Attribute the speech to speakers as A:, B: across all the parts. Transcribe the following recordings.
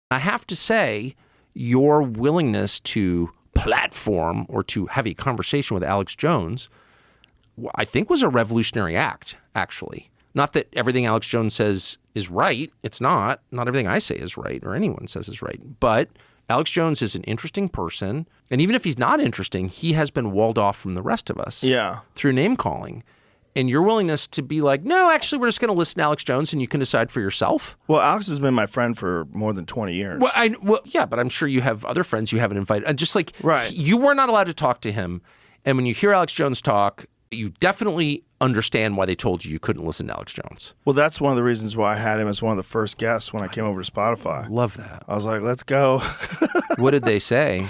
A: I have to say, your willingness to platform or to have a conversation with Alex Jones, I think was a revolutionary act, actually. Not that everything Alex Jones says is right. It's not. Not everything I say is right or anyone says is right. But Alex Jones is an interesting person. And even if he's not interesting, he has been walled off from the rest of us through name calling. And your willingness to be like, no, actually, we're just going to listen to Alex Jones and you can decide for yourself.
B: Well, Alex has been my friend for more than 20 years.
A: Well, yeah, but I'm sure you have other friends you haven't invited. And just like, you were not allowed to talk to him. And when you hear Alex Jones talk, you definitely understand why they told you couldn't listen to Alex Jones.
B: Well, that's one of the reasons why I had him as one of the first guests when I came over to Spotify.
A: Love that.
B: I was like, let's go.
A: What did they say?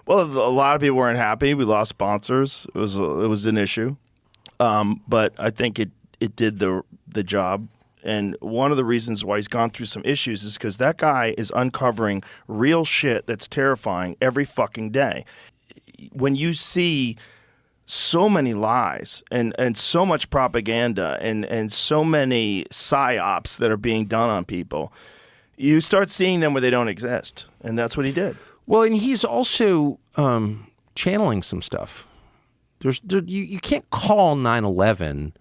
B: Well, a lot of people weren't happy. We lost sponsors. It was an issue. But I think it did the job. And one of the reasons why he's gone through some issues is because that guy is uncovering real shit that's terrifying every fucking day. When you see so many lies and so much propaganda and so many psyops that are being done on people, you start seeing them where they don't exist. And that's what he did.
A: Well, and he's also channeling some stuff. You can't call 9/11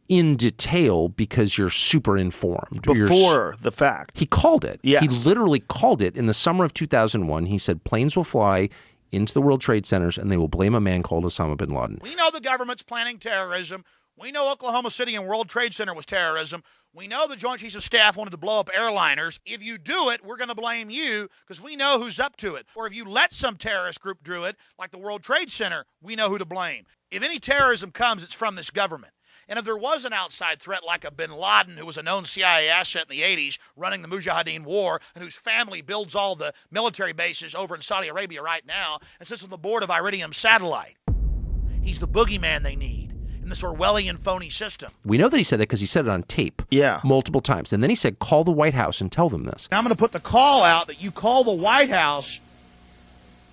A: in detail because you're super informed.
B: Before the fact.
A: He called it.
B: Yes.
A: He literally called it in the summer of 2001. He said planes will fly into the World Trade Centers and they will blame a man called Osama bin Laden.
C: We know the government's planning terrorism. We know Oklahoma City and World Trade Center was terrorism. We know the Joint Chiefs of Staff wanted to blow up airliners. If you do it, we're going to blame you because we know who's up to it. Or if you let some terrorist group do it, like the World Trade Center, we know who to blame. If any terrorism comes, it's from this government. And if there was an outside threat like a bin Laden, who was a known CIA asset in the 80s, running the Mujahideen war, and whose family builds all the military bases over in Saudi Arabia right now, and sits on the board of Iridium Satellite, he's the boogeyman they need in this Orwellian phony system.
A: We know that he said that because he said it on tape multiple times. And then he said, call the White House and tell them this.
C: Now I'm going to put the call out that you call the White House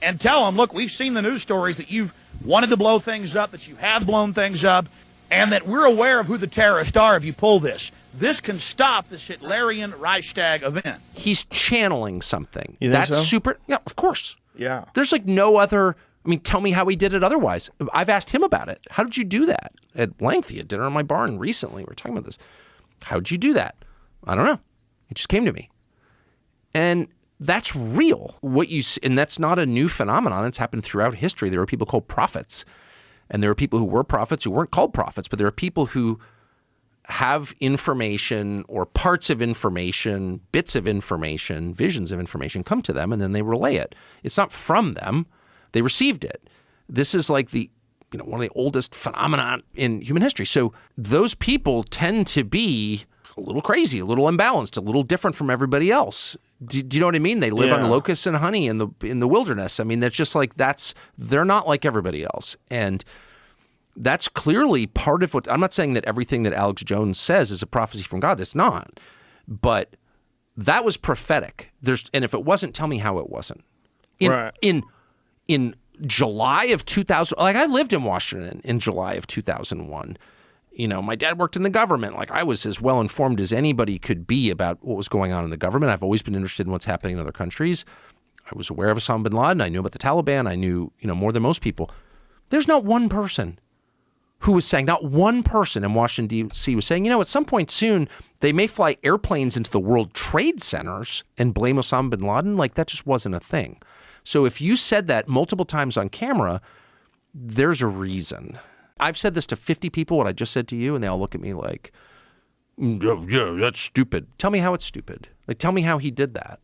C: and tell them, look, we've seen the news stories that you've wanted to blow things up, that you have blown things up, and that we're aware of who the terrorists are if you pull this. This can stop this Hitlerian Reichstag event.
A: He's channeling something.
B: You think
A: That's
B: so?
A: super. Yeah, of course.
B: Yeah.
A: There's like no other. I mean, tell me how he did it otherwise. I've asked him about it. How did you do that? At length, at dinner in my barn recently, we were talking about this. How'd you do that? I don't know. It just came to me. And that's real. And that's not a new phenomenon. It's happened throughout history. There are people called prophets. And there are people who were prophets who weren't called prophets, but there are people who have information or parts of information, bits of information, visions of information come to them, and then they relay it. It's not from them. They received it. This is like one of the oldest phenomena in human history. So those people tend to be a little crazy, a little imbalanced, a little different from everybody else. Do you know what I mean? They live on locusts and honey in the wilderness. I mean, that's just like they're not like everybody else. And that's clearly part of what, I'm not saying that everything that Alex Jones says is a prophecy from God. It's not. But that was prophetic. And if it wasn't, tell me how it wasn't. In July of 2000, like I lived in Washington in July of 2001. You know, my dad worked in the government. Like I was as well informed as anybody could be about what was going on in the government. I've always been interested in what's happening in other countries. I was aware of Osama bin Laden. I knew about the Taliban. I knew, more than most people. There's not one person who was saying, not one person in Washington, D.C. was saying, at some point soon, they may fly airplanes into the World Trade Centers and blame Osama bin Laden. Like that just wasn't a thing. So if you said that multiple times on camera, there's a reason. I've said this to 50 people, what I just said to you, and they all look at me like, yeah, that's stupid. Tell me how it's stupid. Like, tell me how he did that.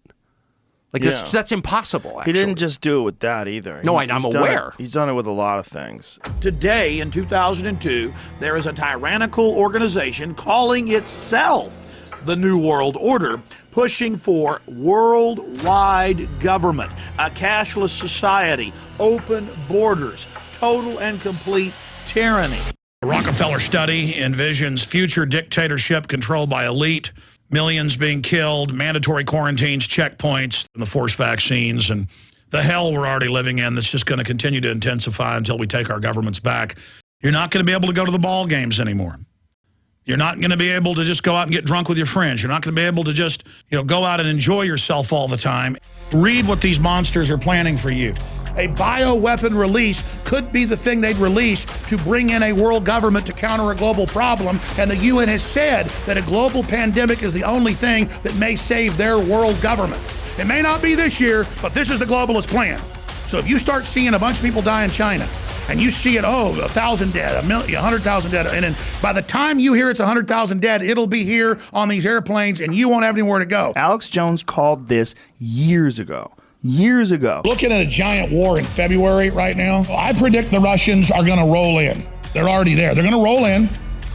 A: Like, that's impossible, actually.
B: He didn't just do it with that either.
A: No, I'm aware.
B: He's done it with a lot of things.
C: Today, in 2002, there is a tyrannical organization calling itself the New World Order, pushing for worldwide government, a cashless society, open borders, total and complete tyranny.
D: A Rockefeller study envisions future dictatorship controlled by elite, millions being killed, mandatory quarantines, checkpoints, and the forced vaccines, and the hell we're already living in that's just going to continue to intensify until we take our governments back. You're not going to be able to go to the ball games anymore. You're not going to be able to just go out and get drunk with your friends. You're not going to be able to just, go out and enjoy yourself all the time. Read what these monsters are planning for you.
E: A bioweapon release could be the thing they'd release to bring in a world government to counter a global problem. And the UN has said that a global pandemic is the only thing that may save their world government. It may not be this year, but this is the globalist plan. So if you start seeing a bunch of people die in China, and you see it, 1,000 dead, 100,000 dead, and then by the time you hear it's 100,000 dead, it'll be here on these airplanes, and you won't have anywhere to go.
B: Alex Jones called this years ago. Years ago.
E: Looking at a giant war in February right now, I predict the Russians are going to roll in. They're already there. They're going to roll in.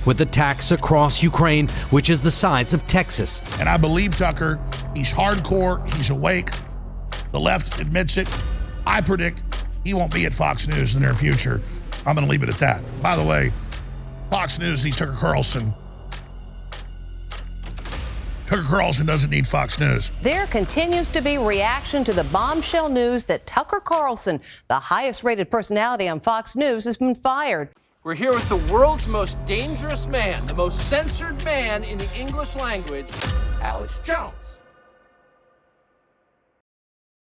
F: With attacks across Ukraine, which is the size of Texas.
E: And I believe Tucker. He's hardcore. He's awake. The left admits it. I predict he won't be at Fox News in the near future. I'm going to leave it at that. By the way, Fox News needs Tucker Carlson. Tucker Carlson doesn't need Fox News.
G: There continues to be reaction to the bombshell news that Tucker Carlson, the highest rated personality on Fox News, has been fired.
H: We're here with the world's most dangerous man, the most censored man in the English language, Alex Jones.